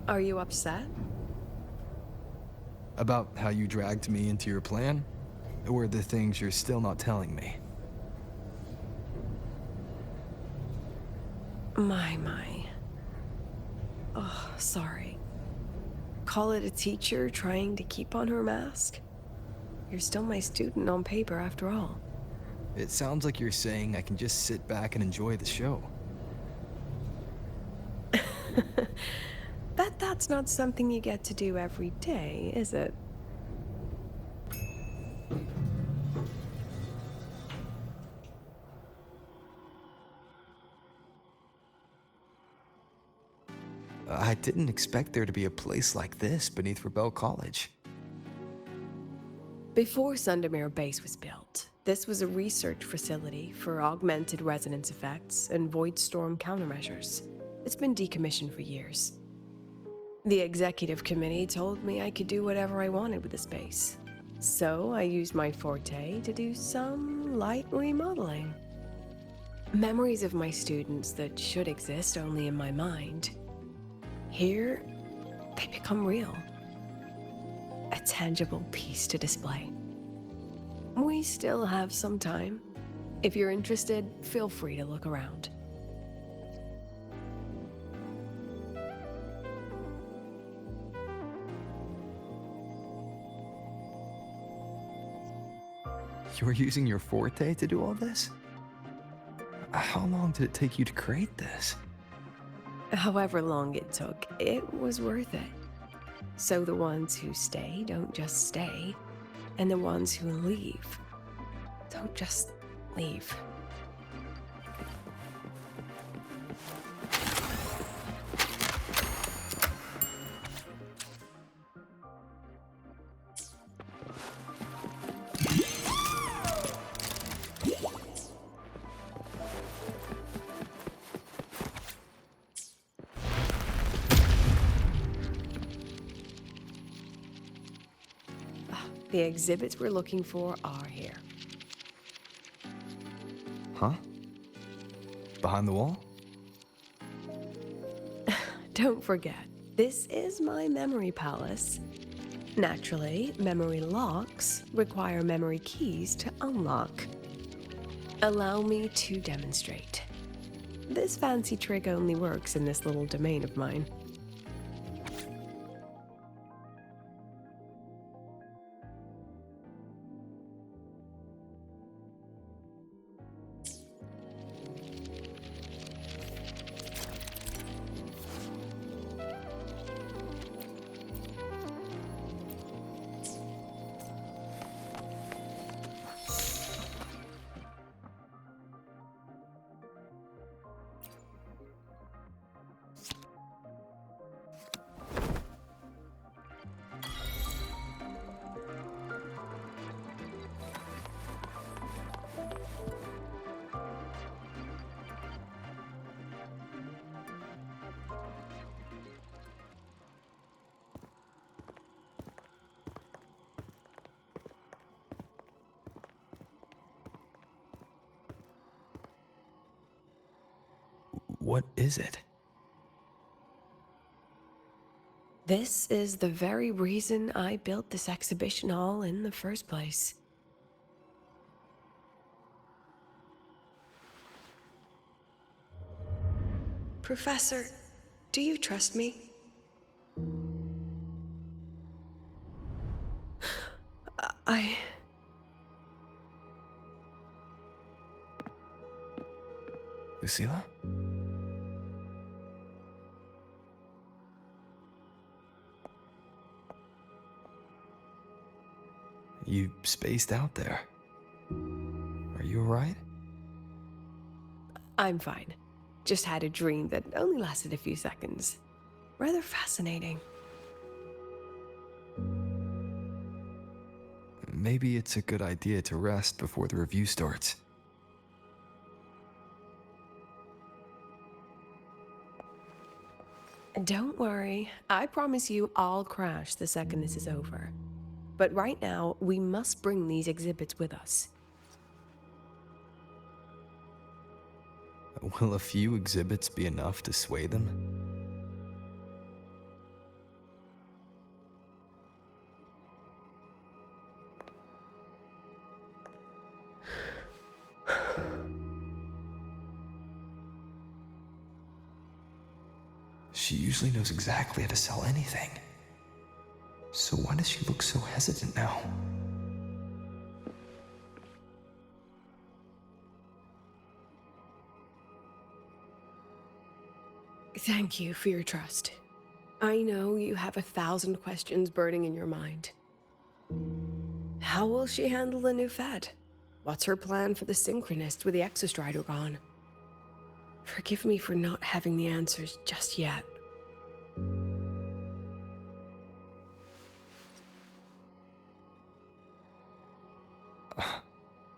Are you upset? About how you dragged me into your plan? Or the things you're still not telling me? My. Oh, sorry. Call it a teacher trying to keep on her mask? You're still my student on paper after all. It sounds like you're saying I can just sit back and enjoy the show. Bet that's not something you get to do every day, is it? I didn't expect there to be a place like this beneath Rebel College. Before Sundermere Base was built, this was a research facility for augmented resonance effects and void storm countermeasures. It's been decommissioned for years. The executive committee told me I could do whatever I wanted with the space. So I used my forte to do some light remodeling. Memories of my students that should exist only in my mind. Here, they become real. A tangible piece to display. We still have some time. If you're interested, feel free to look around. You're using your forte to do all this? How long did it take you to create this? However long it took, it was worth it. So the ones who stay don't just stay, and the ones who leave don't just leave. The exhibits we're looking for are here. Huh? Behind the wall? Don't forget, this is my memory palace. Naturally, memory locks require memory keys to unlock. Allow me to demonstrate. This fancy trick only works in this little domain of mine. What is it? This is the very reason I built this exhibition hall in the first place. Professor, do you trust me? I... Lucilla? You spaced out there. Are you alright? I'm fine. Just had a dream that only lasted a few seconds. Rather fascinating. Maybe it's a good idea to rest before the review starts. Don't worry. I promise you I'll crash the second this is over. But right now, we must bring these exhibits with us. Will a few exhibits be enough to sway them? She usually knows exactly how to sell anything. So why does she look so hesitant now? Thank you for your trust. I know you have 1,000 questions burning in your mind. How will she handle the new Fed? What's her plan for the Synchronist with the Exostrider gone? Forgive me for not having the answers just yet.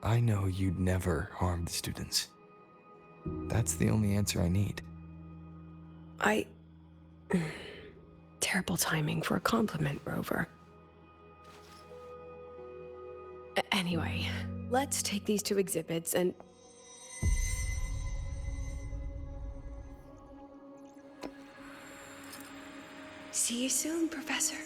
I know you'd never harm the students. That's the only answer I need. Terrible timing for a compliment, Rover. Anyway, let's take these two exhibits and... See you soon, Professor.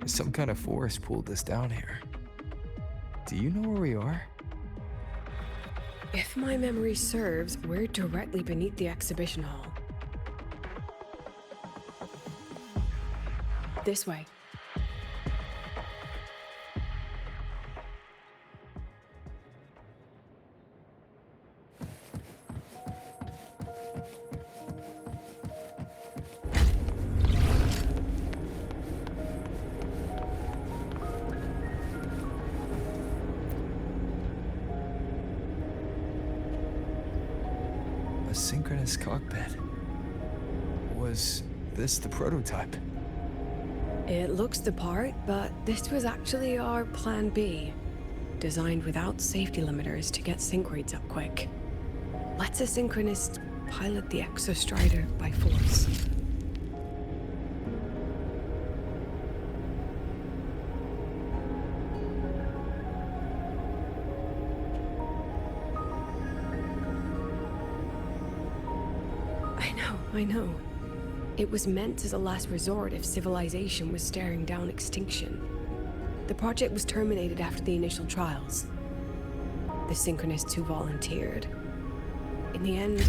Some kind of force pulled us down here. Do you know where we are? If my memory serves, we're directly beneath the exhibition hall. This way. A synchronous cockpit. Was this the prototype? It looks the part, but this was actually our Plan B. Designed without safety limiters to get sync rates up quick. Lets a synchronist pilot the Exostrider by force. I know. It was meant as a last resort if civilization was staring down extinction. The project was terminated after the initial trials. The Synchronists who volunteered. In the end,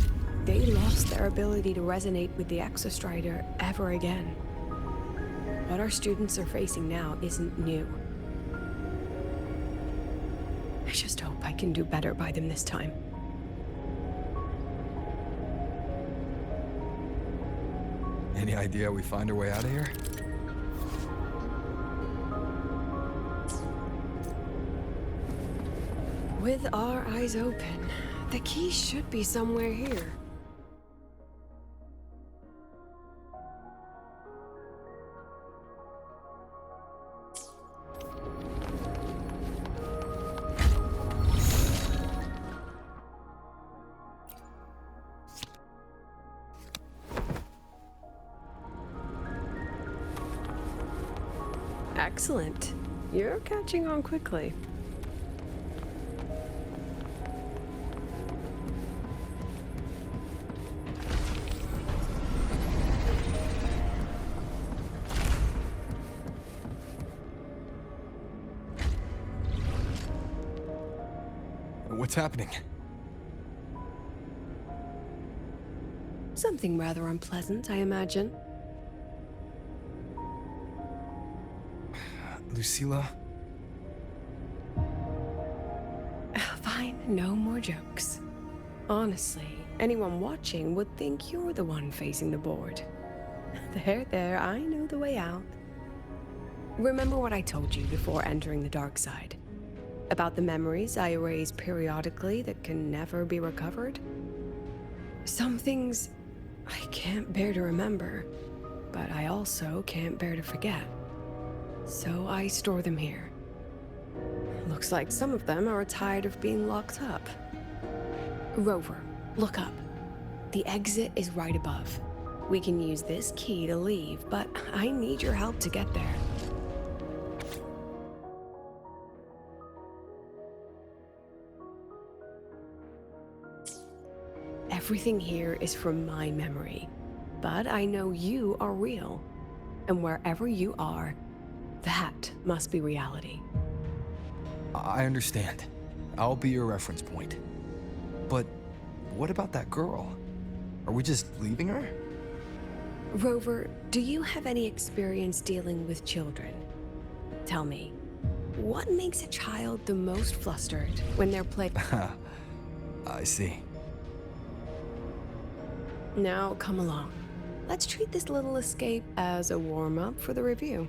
they lost their ability to resonate with the Exostrider ever again. What our students are facing now isn't new. I just hope I can do better by them this time. Any idea how we find our way out of here? With our eyes open, the key should be somewhere here. Excellent. You're catching on quickly. What's happening? Something rather unpleasant, I imagine. Lucilla? Fine, no more jokes. Honestly, anyone watching would think you're the one facing the board. There, I know the way out. Remember what I told you before entering the dark side? About the memories I erase periodically that can never be recovered? Some things I can't bear to remember, but I also can't bear to forget. So I store them here. Looks like some of them are tired of being locked up. Rover, look up. The exit is right above. We can use this key to leave, but I need your help to get there. Everything here is from my memory, but I know you are real. And wherever you are, that must be reality. I understand. I'll be your reference point. But what about that girl? Are we just leaving her? Rover, do you have any experience dealing with children? Tell me, what makes a child the most flustered when they're playing? I see. Now, come along. Let's treat this little escape as a warm-up for the review.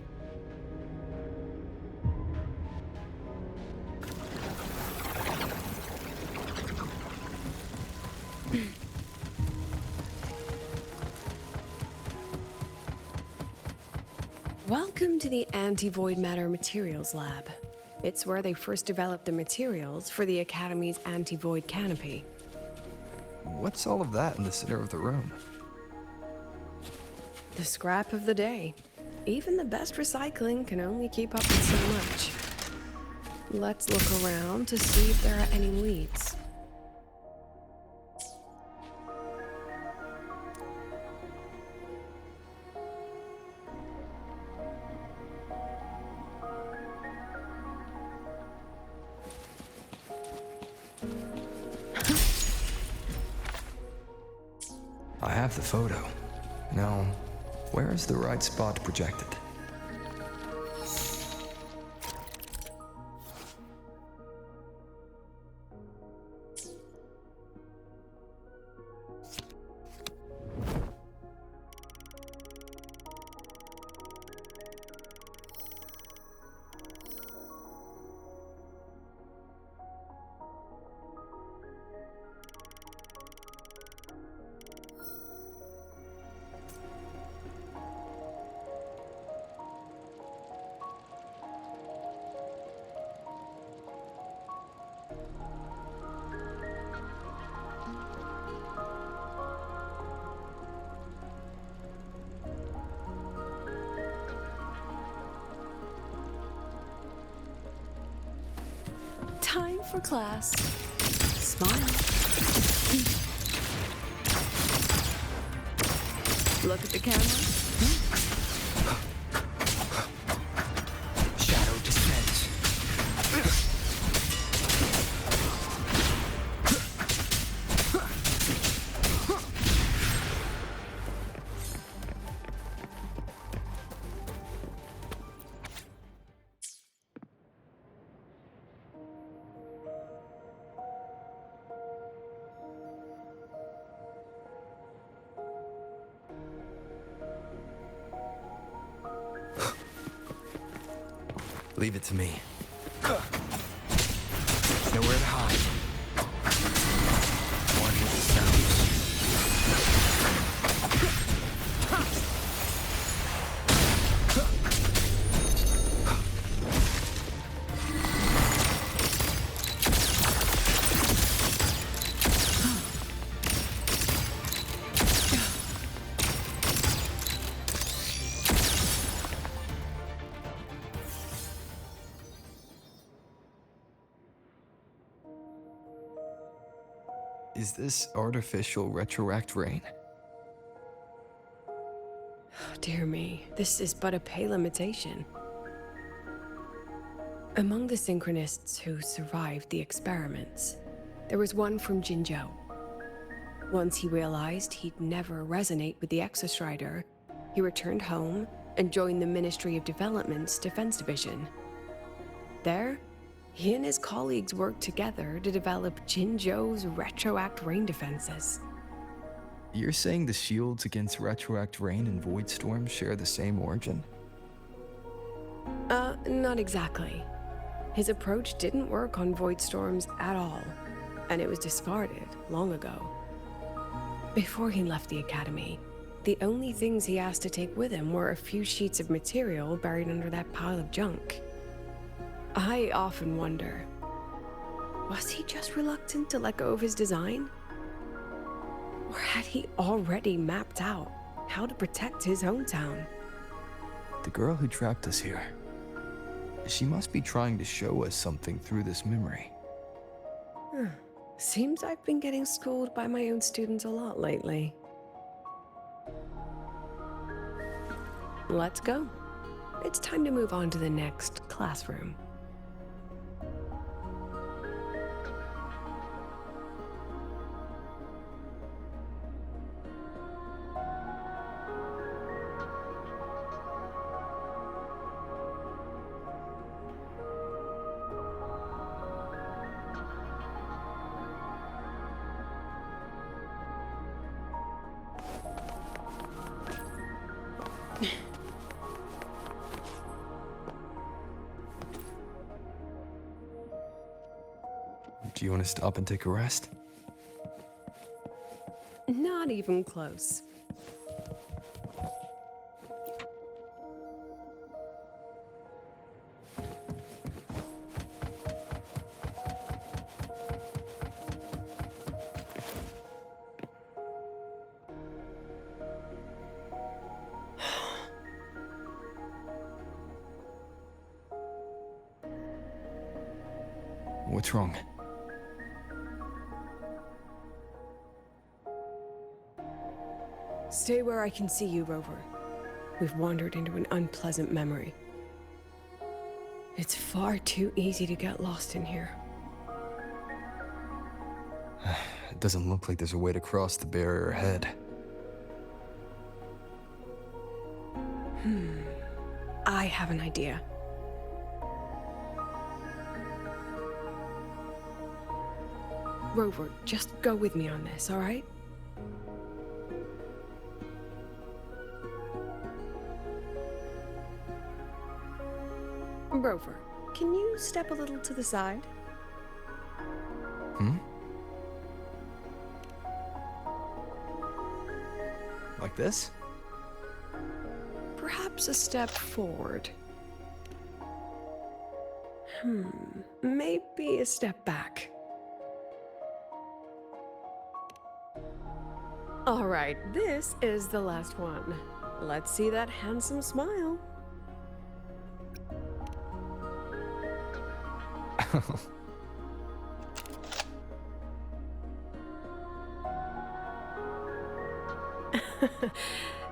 Welcome to the Anti-Void Matter Materials Lab. It's where they first developed the materials for the Academy's anti-void canopy. What's all of that in the center of the room? The scrap of the day. Even the best recycling can only keep up with so much. Let's look around to see if there are any leads. I have the photo. Now, where is the right spot projected? Time for class. Smile. Look at the camera. Shadow descends. Leave it to me. Nowhere to hide. One with the sounds. Is this artificial retroact rain? Dear me, this is but a pale imitation. Among the synchronists who survived the experiments, there was one from Jinzhou. Once he realized he'd never resonate with the Exostrider, he returned home and joined the Ministry of Development's Defense Division. There, he and his colleagues worked together to develop Jinzhou's retroact rain defenses. You're saying the shields against retroact rain and void storms share the same origin? Not exactly. His approach didn't work on void storms at all, and it was discarded long ago. Before he left the Academy, the only things he asked to take with him were a few sheets of material buried under that pile of junk. I often wonder, was he just reluctant to let go of his design? Or had he already mapped out how to protect his hometown? The girl who trapped us here. She must be trying to show us something through this memory. Seems I've been getting schooled by my own students a lot lately. Let's go. It's time to move on to the next classroom. Do you want to stop and take a rest? Not even close. What's wrong? Stay where I can see you, Rover. We've wandered into an unpleasant memory. It's far too easy to get lost in here. It doesn't look like there's a way to cross the barrier ahead. I have an idea. Rover, just go with me on this, all right? Rover, can you step a little to the side? Like this? Perhaps a step forward. Maybe a step back. All right, this is the last one. Let's see that handsome smile.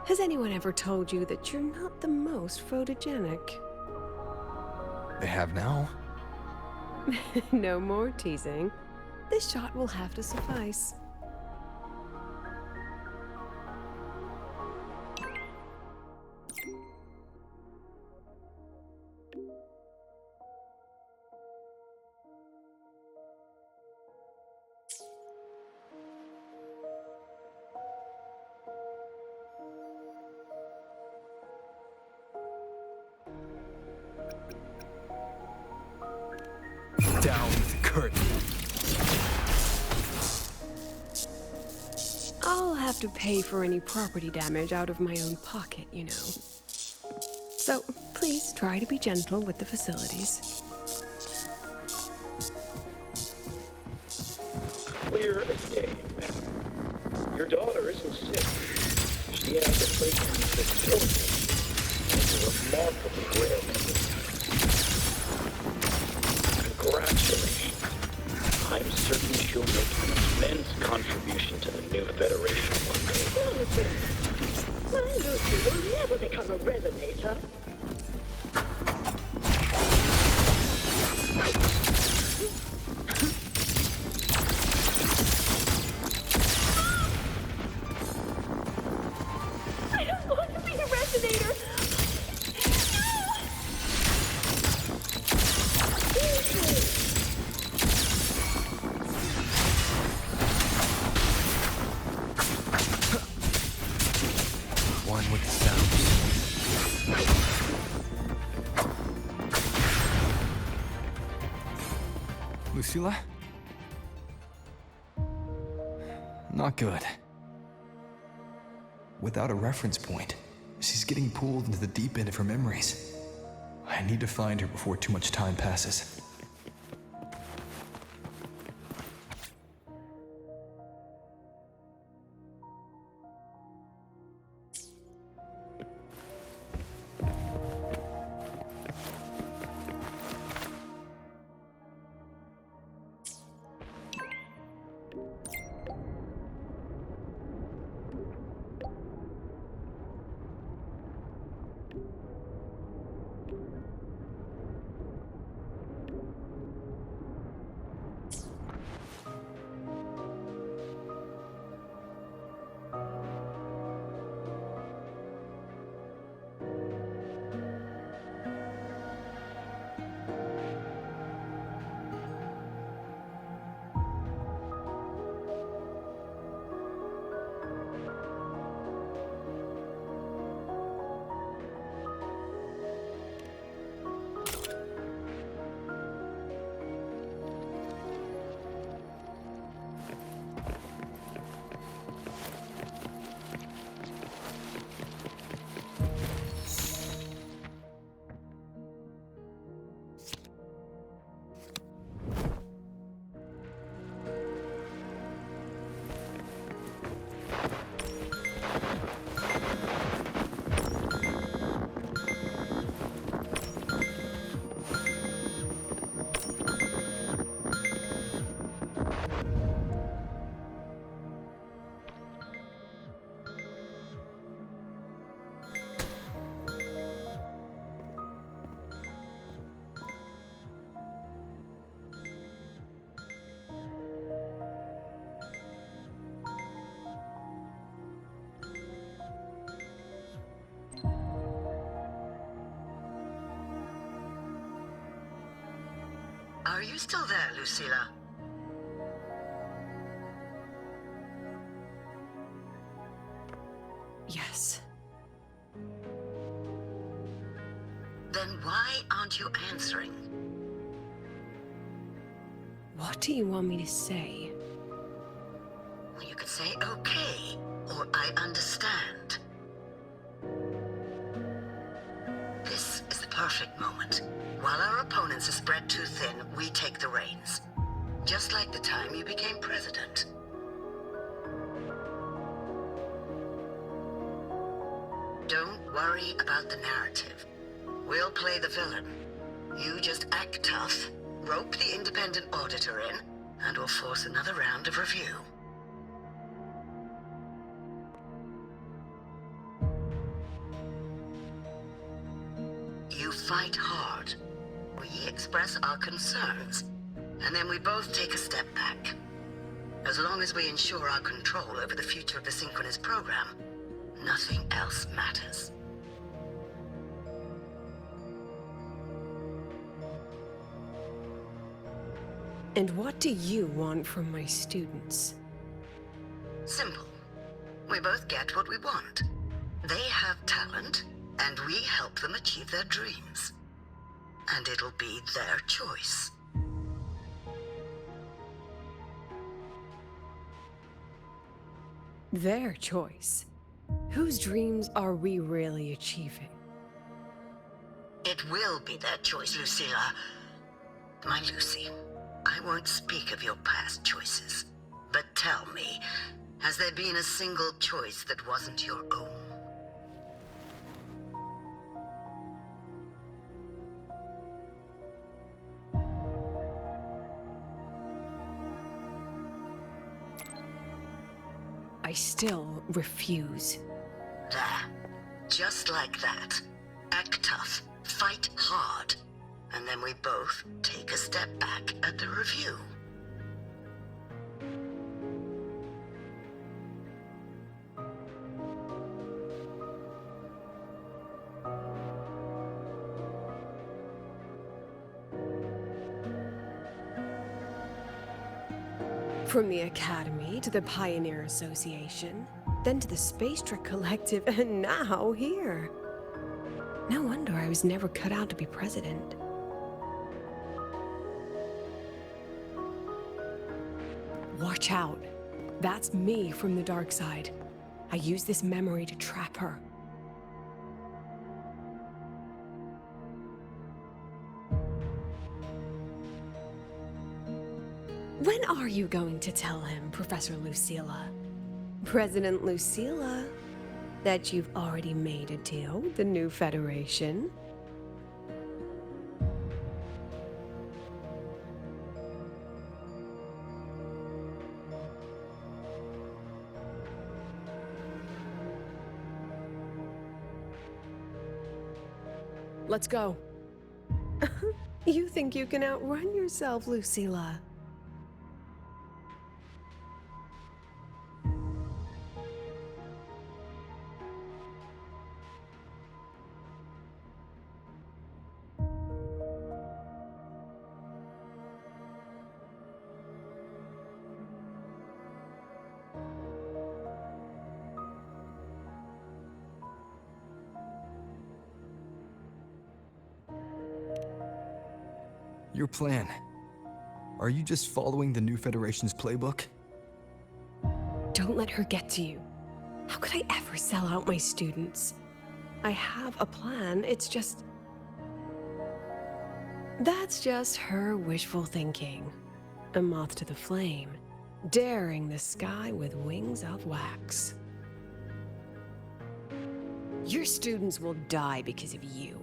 Has anyone ever told you that you're not the most photogenic? They have now. No more teasing. This shot will have to suffice. Down with the curtain. I'll have to pay for any property damage out of my own pocket, you know. So please try to be gentle with the facilities. Clear as day. Your daughter isn't sick. She has a place in the facility. It's a remarkably rare memory. Congratulations. I'm certain she'll make an immense contribution to the new Federation one day. My Lucy will never become a resonator. I don't want to be a resonator. One with the sound. Lucilla? Not good. Without a reference point, she's getting pulled into the deep end of her memories. I need to find her before too much time passes. you still there, Lucilla? Yes. Then why aren't you answering? What do you want me to say? Well, you could say okay, or I understand. This is the perfect moment. While our opponents are spread too thin, we take the reins. Just like the time you became president. Don't worry about the narrative. We'll play the villain. You just act tough, rope the independent auditor in, and we'll force another round of review. You fight hard. We express our concerns, and then we both take a step back. As long as we ensure our control over the future of the Synchronous program, nothing else matters. And what do you want from my students? Simple. We both get what we want. They have talent, and we help them achieve their dreams. And it'll be their choice. Their choice. Whose dreams are we really achieving? It will be their choice, Lucilla. My Lucy, I won't speak of your past choices. But tell me, has there been a single choice that wasn't your own? I still refuse. There. Just like that. Act tough, fight hard, and then we both take a step back at the review. From the Academy to the Pioneer Association, then to the Space Trek Collective, and now here. No wonder I was never cut out to be president. Watch out. That's me from the dark side. I use this memory to trap her. When are you going to tell him, Professor Lucilla? President Lucilla, that you've already made a deal with the new Federation? Let's go. You think you can outrun yourself, Lucilla? Your plan. Are you just following the new Federation's playbook? Don't let her get to you. How could I ever sell out my students? I have a plan, it's just... That's just her wishful thinking. A moth to the flame, daring the sky with wings of wax. Your students will die because of you.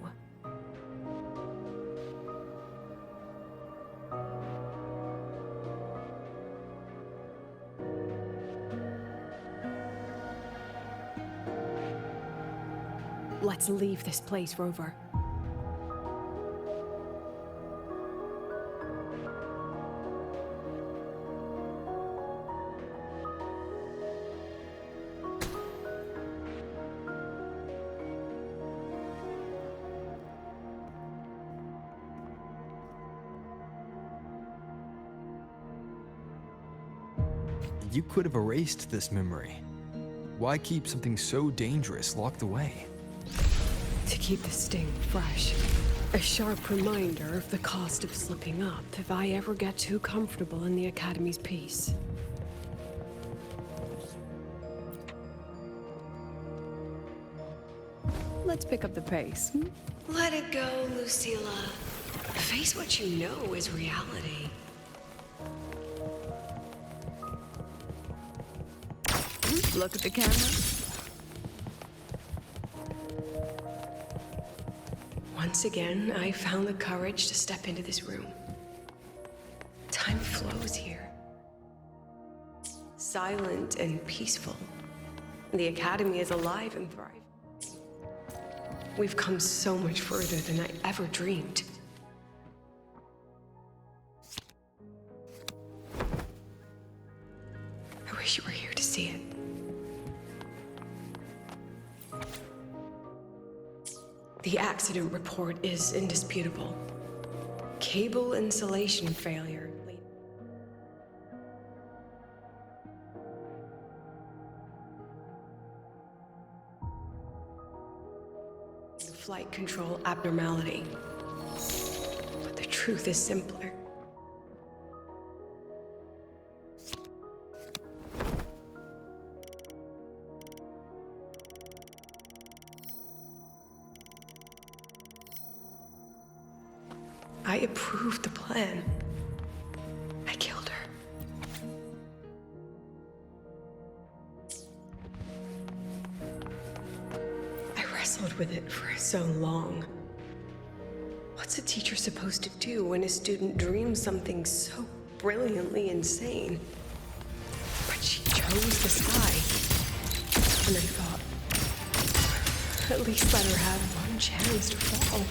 Let's leave this place, Rover. You could have erased this memory. Why keep something so dangerous locked away? To keep the sting fresh. A sharp reminder of the cost of slipping up if I ever get too comfortable in the Academy's peace. Let's pick up the pace. Let it go, Lucilla. Face what you know is reality. Look at the camera. Once again, I found the courage to step into this room. Time flows here. Silent and peaceful. The Academy is alive and thriving. We've come so much further than I ever dreamed. I wish you were here to see it. The accident report is indisputable. Cable insulation failure. Flight control abnormality. But the truth is simpler. I approved the plan. I killed her. I wrestled with it for so long. What's a teacher supposed to do when a student dreams something so brilliantly insane? But she chose the sky. And I thought, at least let her have one chance to fall.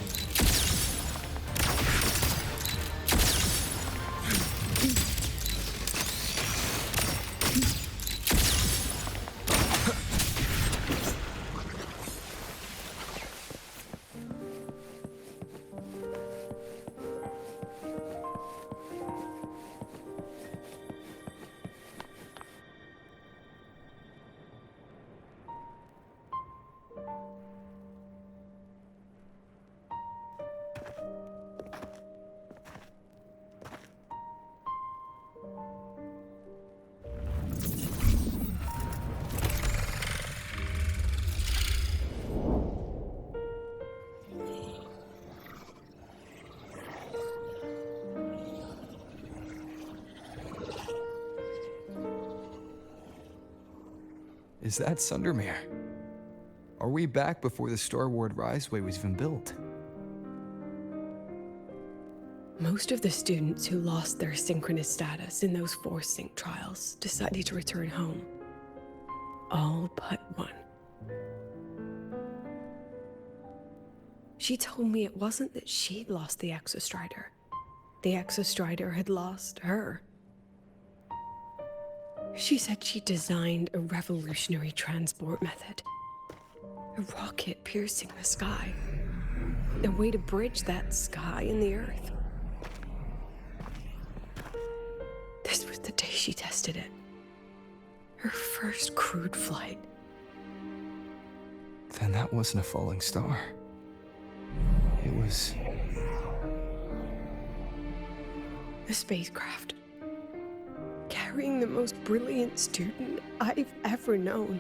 Is that Sundermere? Are we back before the Star Ward Riseway was even built? Most of the students who lost their synchronous status in those force sync trials decided to return home. All but one. She told me it wasn't that she'd lost the Exostrider. The Exostrider had lost her. She said she designed a revolutionary transport method. A rocket piercing the sky. A way to bridge that sky and the Earth. This was the day she tested it. Her first crewed flight. Then that wasn't a falling star. It was... a spacecraft. Carrying the most brilliant student I've ever known.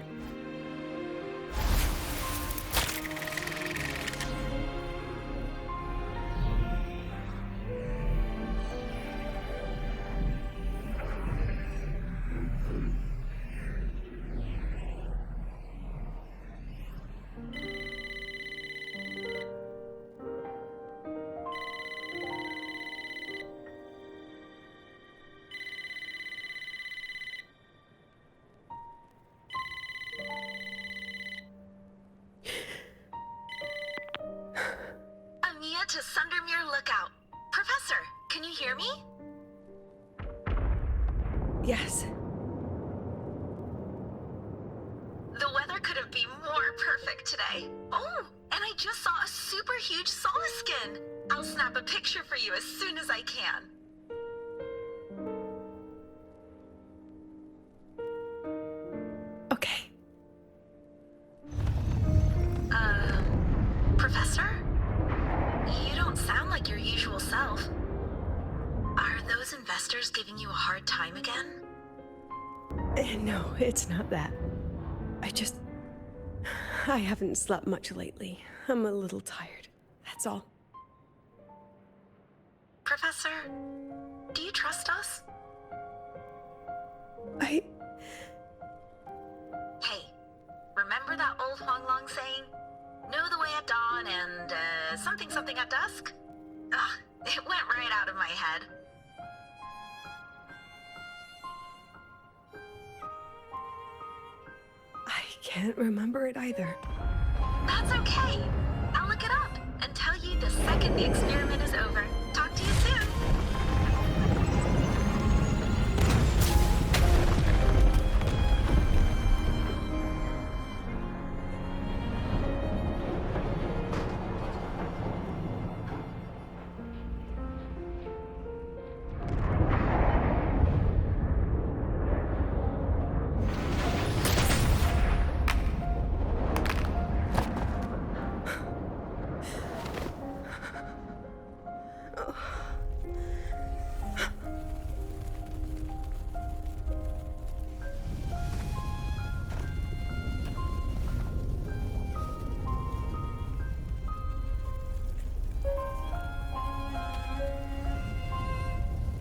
To Sundermere Lookout. Professor, can you hear me? Yes. The weather couldn't be more perfect today. Oh, and I just saw a super huge solaskin. I'll snap a picture for you as soon as I can. just giving you a hard time again? No, it's not that. I haven't slept much lately. I'm a little tired. That's all. Professor, do you trust us? I... Hey, remember that old Huanglong saying? Know the way at dawn and, something at dusk? Ugh, it went right out of my head. I can't remember it either. That's okay. I'll look it up and tell you the second the experiment is over. Talk to you soon.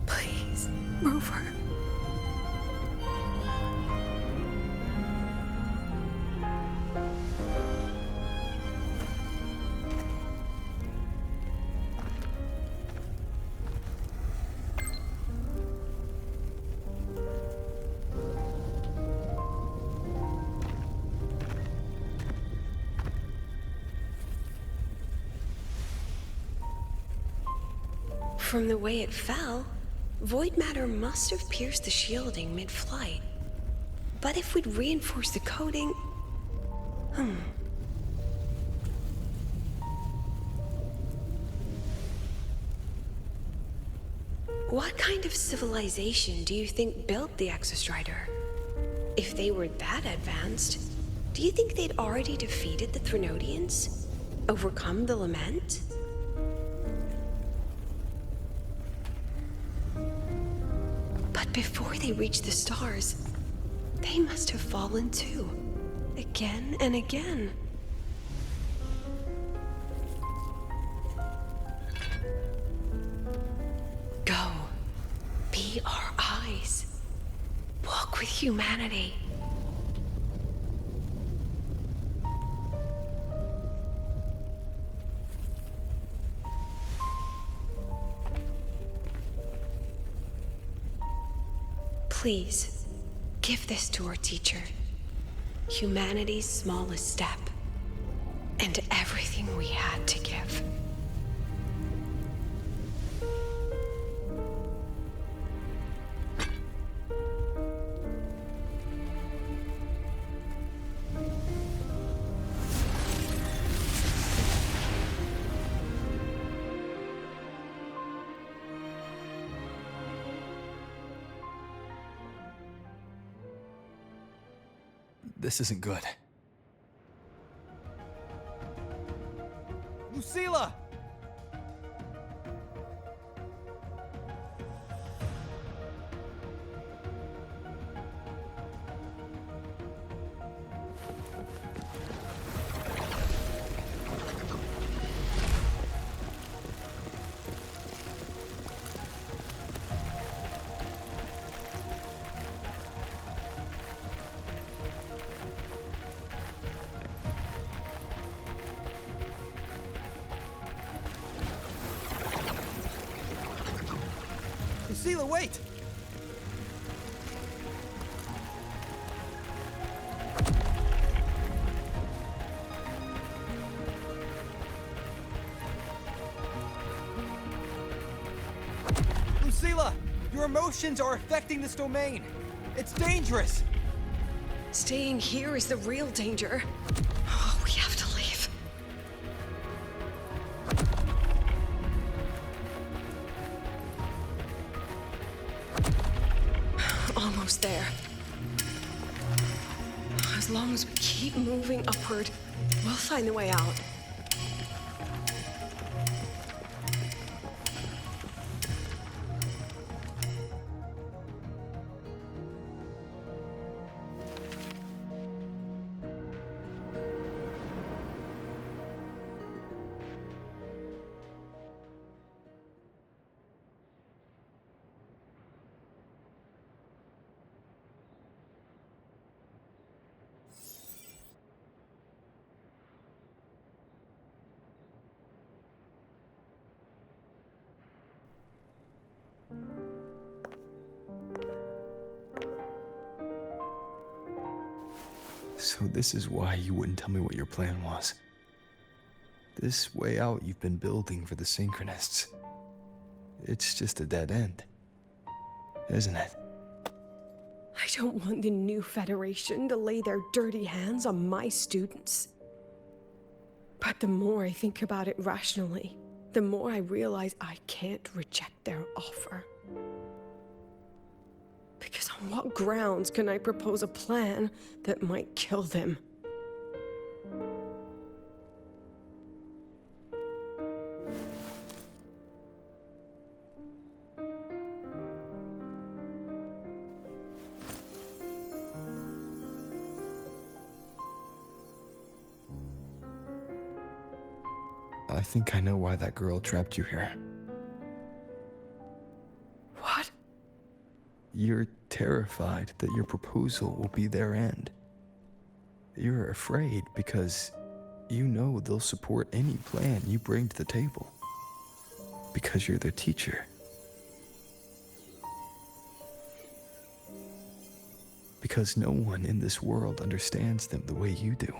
Please, Rover. From the way it fell, void matter must have pierced the shielding mid-flight. But if we'd reinforced the coating... What kind of civilization do you think built the Exostrider? If they were that advanced, do you think they'd already defeated the Threnodians? Overcome the Lament? But before they reached the stars, they must have fallen too. Again and again. Go. Be our eyes. Walk with humanity. Please, give this to our teacher. Humanity's smallest step, and everything we had to give. This isn't good. Lucilla! Lucilla, wait! Lucilla, your emotions are affecting this domain. It's dangerous. Staying here is the real danger. Oh, we have to leave. Almost there. As long as we keep moving upward, we'll find the way out. So this is why you wouldn't tell me what your plan was. This way out you've been building for the Synchronists. It's just a dead end, isn't it? I don't want the new Federation to lay their dirty hands on my students. But the more I think about it rationally, the more I realize I can't reject their offer. Because on what grounds can I propose a plan that might kill them? I think I know why that girl trapped you here. What? You're terrified that your proposal will be their end. You're afraid because you know they'll support any plan you bring to the table. Because you're their teacher. Because no one in this world understands them the way you do.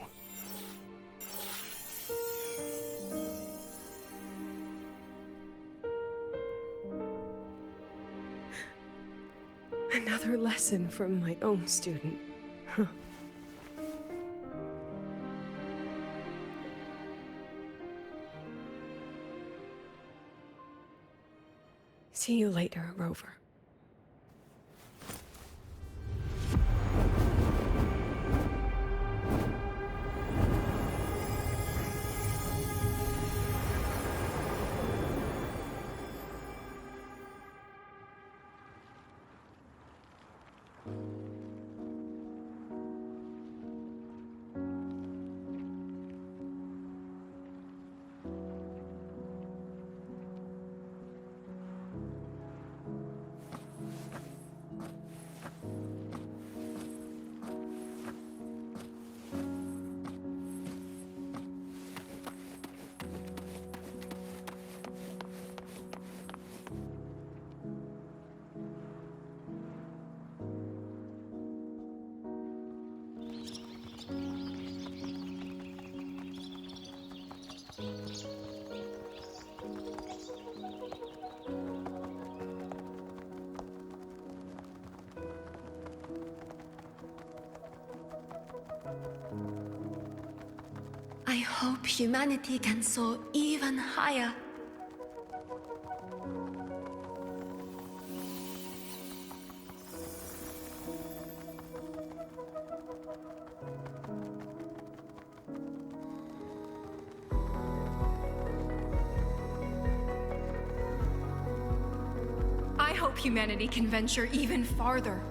Another lesson from my own student. Huh. See you later, Rover. I hope humanity can soar even higher. I hope humanity can venture even farther.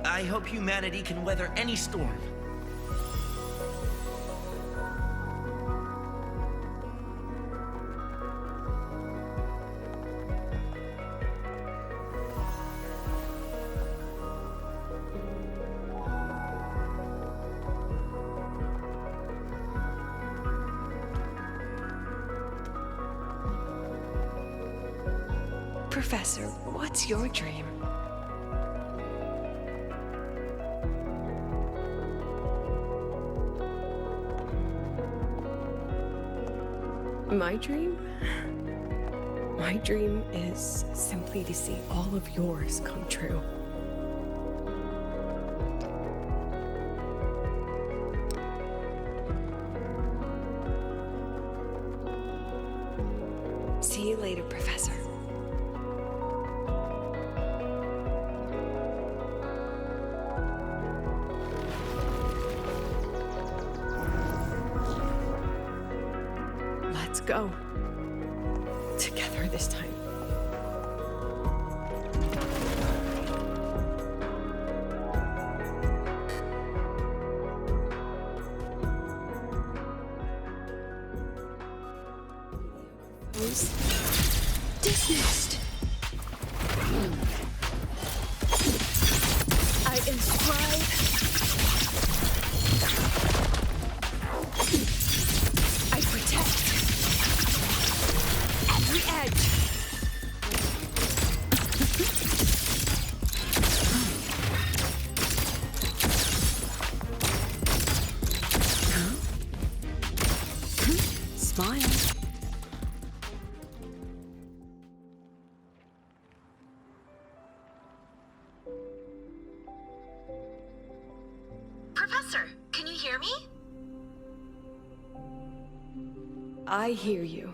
I hope humanity can weather any storm. Professor, what's your dream? My dream? My dream is simply to see all of yours come true. See you later, Professor. Let's go. Together this time. Dismissed. Professor, can you hear me? I hear you.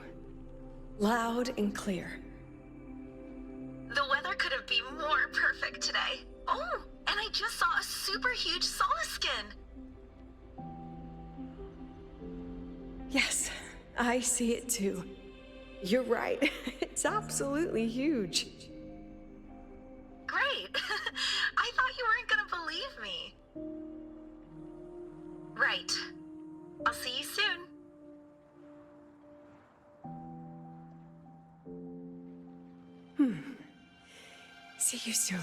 Loud and clear. The weather couldn't be more perfect today. Oh, and I just saw a super huge Solaskin. Yes, I see it too. You're right. It's absolutely huge. Great. I thought you weren't gonna believe me. Right. I'll see you soon. See you soon.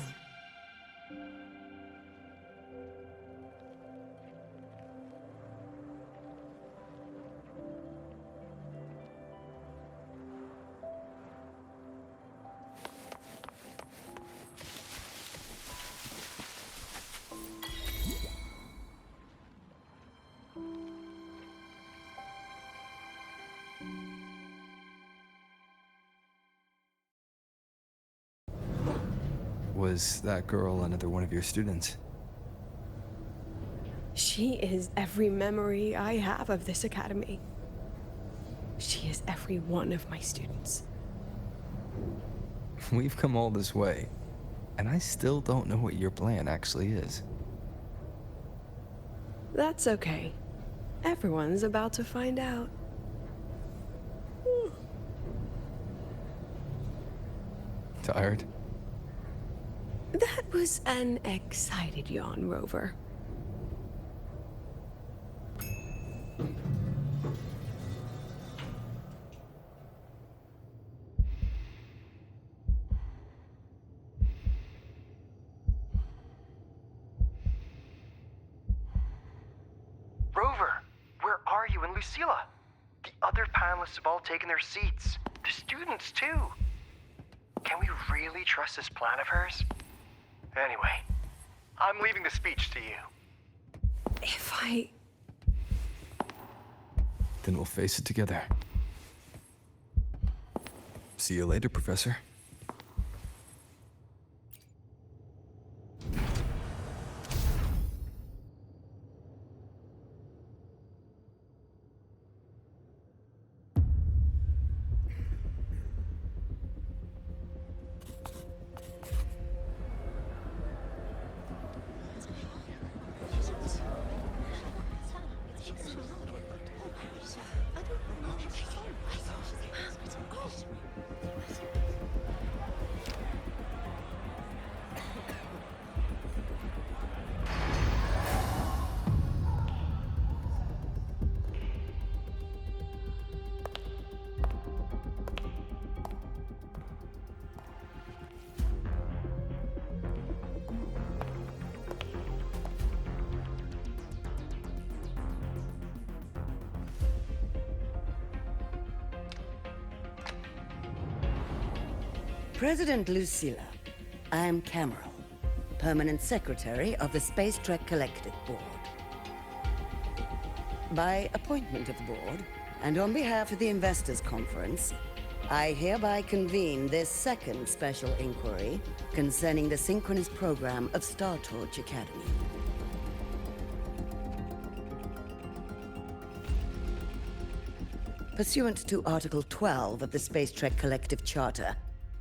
Was that girl another one of your students? She is every memory I have of this academy. She is every one of my students. We've come all this way, and I still don't know what your plan actually is. That's okay. Everyone's about to find out. Tired? That was an excited yawn, Rover. Rover, where are you and Lucilla? The other panelists have all taken their seats. The students, too. Can we really trust this plan of hers? Anyway, I'm leaving the speech to you. If I... Then we'll face it together. See you later, Professor. President Lucilla, I'm Cameron, Permanent Secretary of the Space Trek Collective Board. By appointment of the board, and on behalf of the Investors Conference, I hereby convene this second special inquiry concerning the synchronous program of Star Torch Academy. Pursuant to Article 12 of the Space Trek Collective Charter,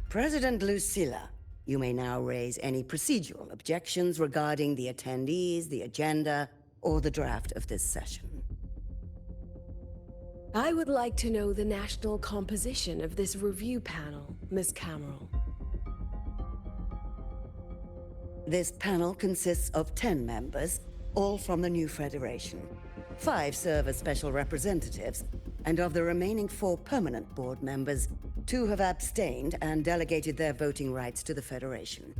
President Lucilla, you may now raise any procedural objections regarding the attendees, the agenda, or the draft of this session. I would like to know the national composition of this review panel, Ms. Cameron. This panel consists of 10 members, all from the new Federation. 5 serve as special representatives, and of the remaining 4 permanent board members, 2 have abstained and delegated their voting rights to the Federation.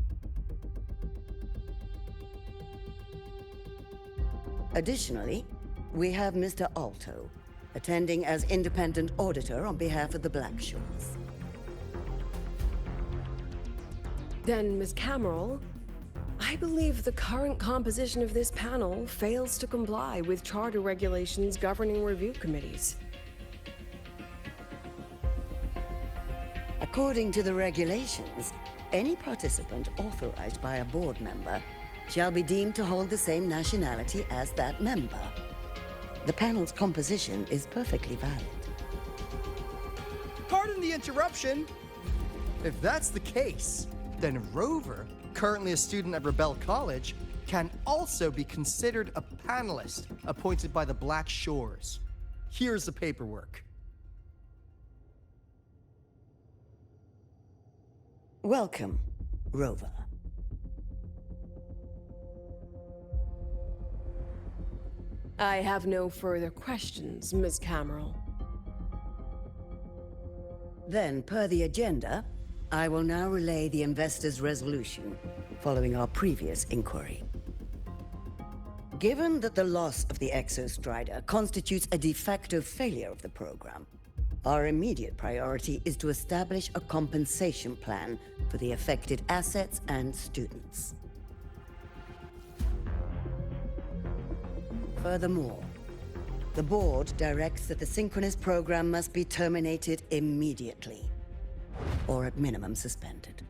Additionally, we have Mr. Alto, attending as independent auditor on behalf of the Blackshores. Then, Ms. Cameron, I believe the current composition of this panel fails to comply with charter regulations governing review committees. According to the regulations, any participant authorized by a board member shall be deemed to hold the same nationality as that member. The panel's composition is perfectly valid. Pardon the interruption. If that's the case, then Rover, currently a student at Rebel College, can also be considered a panelist appointed by the Black Shores. Here's the paperwork. Welcome, Rover. I have no further questions, Ms. Cameron. Then, per the agenda, I will now relay the investor's resolution following our previous inquiry. Given that the loss of the Exostrider constitutes a de facto failure of the program, our immediate priority is to establish a compensation plan for the affected assets and students. Furthermore, the board directs that the synchronous program must be terminated immediately, or at minimum suspended.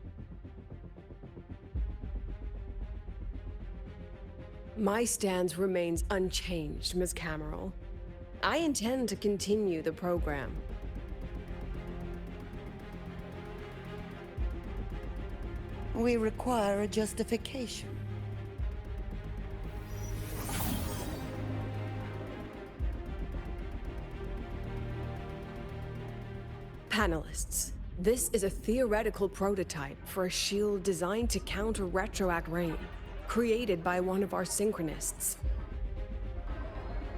My stance remains unchanged, Ms. Cameron. I intend to continue the program. We require a justification. Panelists, this is a theoretical prototype for a shield designed to counter retroact rain, created by one of our synchronists.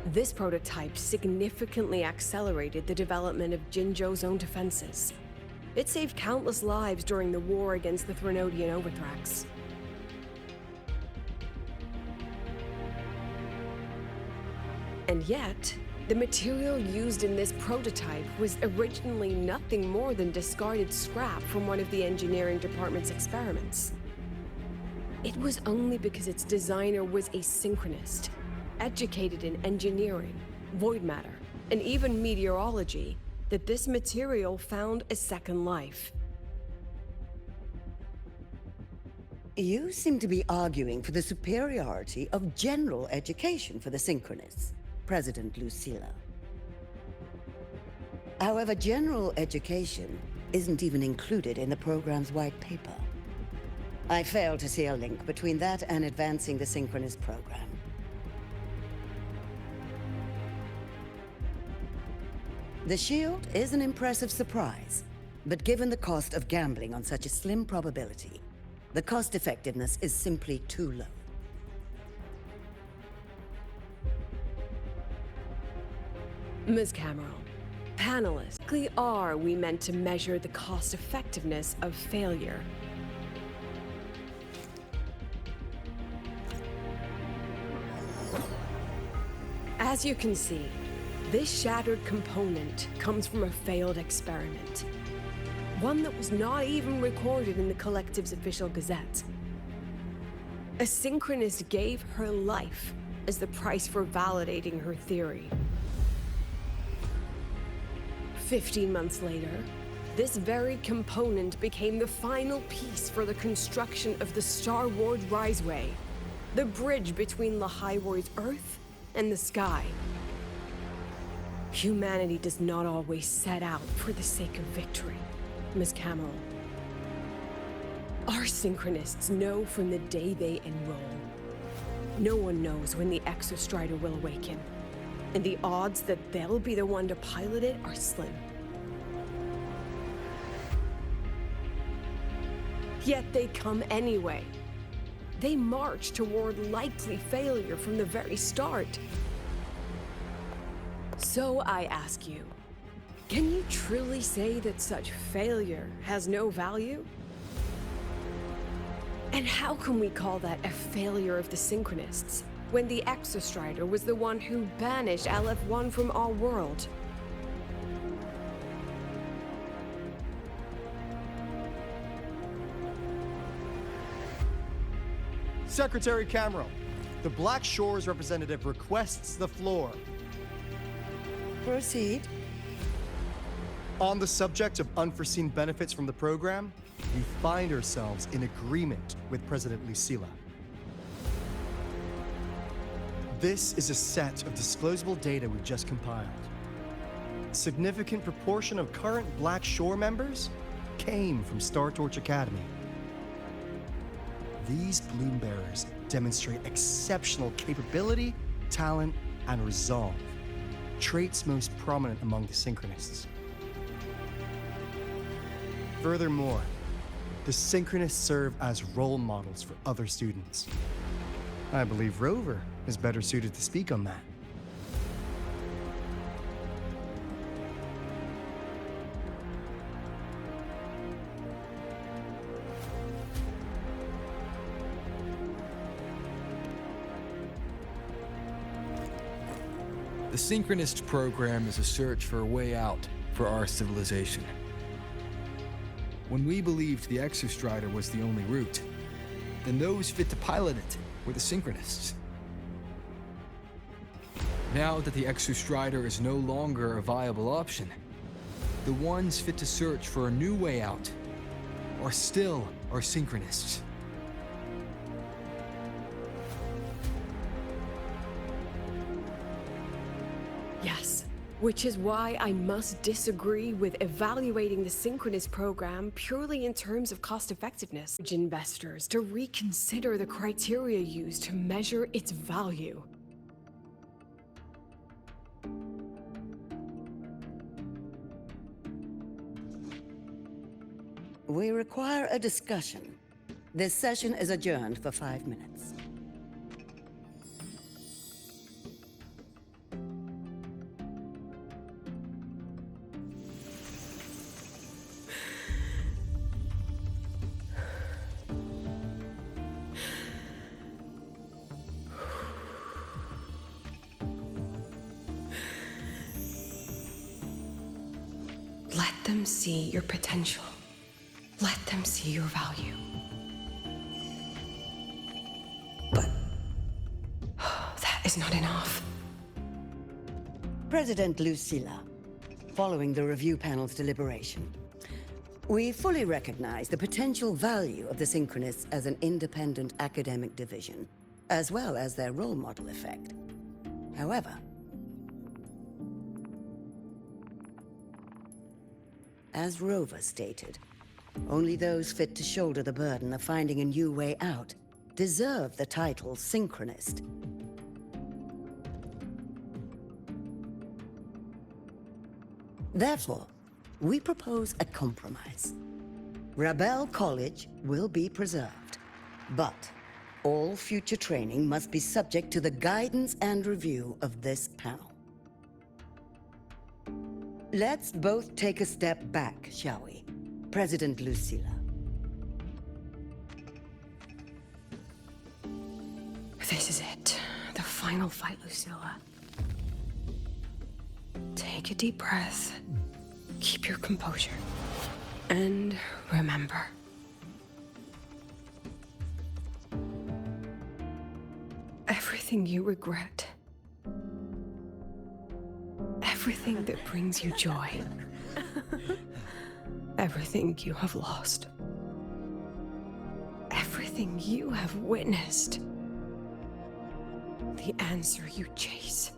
This prototype significantly accelerated the development of Jinzhou's own defenses. It saved countless lives during the war against the Threnodian Overthrax. And yet, the material used in this prototype was originally nothing more than discarded scrap from one of the engineering department's experiments. It was only because its designer was a synchronist, educated in engineering, void matter, and even meteorology, that this material found a second life. You seem to be arguing for the superiority of general education for the synchronists, President Lucilla. However, general education isn't even included in the program's white paper. I fail to see a link between that and advancing the synchronous program. The shield is an impressive surprise, but given the cost of gambling on such a slim probability, the cost-effectiveness is simply too low. Ms. Cameron, panelists, are we meant to measure the cost-effectiveness of failure? As you can see, this shattered component comes from a failed experiment. One that was not even recorded in the Collective's official gazette. A synchronist gave her life as the price for validating her theory. 15 months later, this very component became the final piece for the construction of the Star Wars Riseway, the bridge between Lahairoy's Earth and the sky. Humanity does not always set out for the sake of victory, Ms. Cameron. Our synchronists know from the day they enroll. No one knows when the Exostrider will awaken, and the odds that they'll be the one to pilot it are slim. Yet they come anyway. They march toward likely failure from the very start. So I ask you, can you truly say that such failure has no value? And how can we call that a failure of the Synchronists, when the Exostrider was the one who banished LF1 from our world? Secretary Cameron, the Black Shores representative requests the floor. Proceed. On the subject of unforeseen benefits from the program, we find ourselves in agreement with President Lucilla. This is a set of disclosable data we've just compiled. A significant proportion of current Black Shore members came from Star Torch Academy. These Bloom Bearers demonstrate exceptional capability, talent, and resolve, traits most prominent among the Synchronists. Furthermore, the Synchronists serve as role models for other students. I believe Rover is better suited to speak on that. The Synchronist program is a search for a way out for our civilization. When we believed the Exostrider was the only route, then those fit to pilot it were the Synchronists. Now that the Exostrider is no longer a viable option, the ones fit to search for a new way out are still our Synchronists. Yes, which is why I must disagree with evaluating the Synchronous program purely in terms of cost effectiveness. Urge investors to reconsider the criteria used to measure its value. We require a discussion. This session is adjourned for 5 minutes. Let them see your potential. Let them see your value. But that is not enough. President Lucilla, following the review panel's deliberation, we fully recognize the potential value of the Synchronists as an independent academic division, as well as their role model effect. However, as Rover stated, only those fit to shoulder the burden of finding a new way out deserve the title Synchronist. Therefore, we propose a compromise. Rebel College will be preserved, but all future training must be subject to the guidance and review of this panel. Let's both take a step back, shall we? President Lucilla. This is it. The final fight, Lucilla. Take a deep breath. Keep your composure. And remember. Everything you regret. Everything that brings you joy. Everything you have lost. Everything you have witnessed. The answer you chase.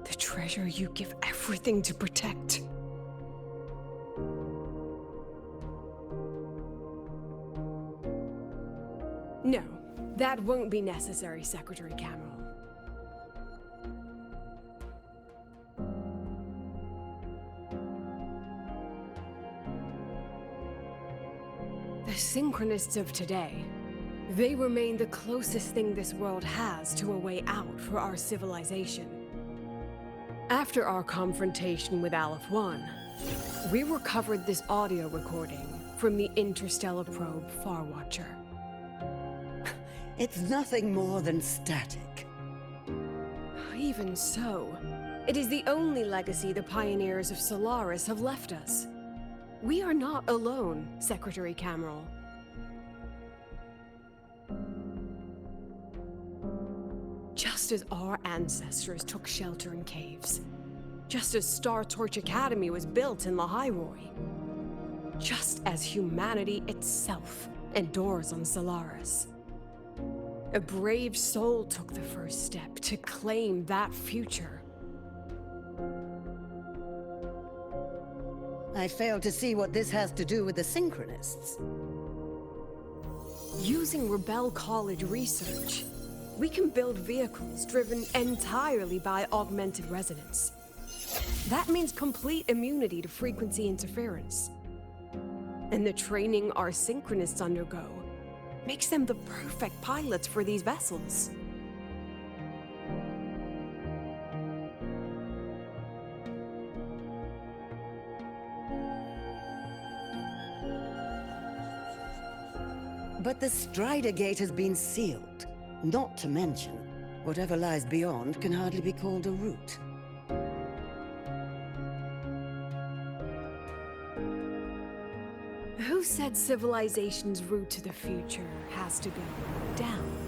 The treasure you give everything to protect. No, that won't be necessary, Secretary Cameron. The Synchronists of today, they remain the closest thing this world has to a way out for our civilization. After our confrontation with Aleph 1, we recovered this audio recording from the interstellar probe Farwatcher. It's nothing more than static. Even so, it is the only legacy the pioneers of Solaris have left us. We are not alone, Secretary Cameron. Just as our ancestors took shelter in caves, just as Star Torch Academy was built in Lahairoi, just as humanity itself endures on Solaris. A brave soul took the first step to claim that future. I fail to see what this has to do with the Synchronists. Using Rebel College research, we can build vehicles driven entirely by augmented resonance. That means complete immunity to frequency interference. And the training our Synchronists undergo makes them the perfect pilots for these vessels. But the Strider Gate has been sealed. Not to mention, whatever lies beyond can hardly be called a route. Who said civilization's route to the future has to go down?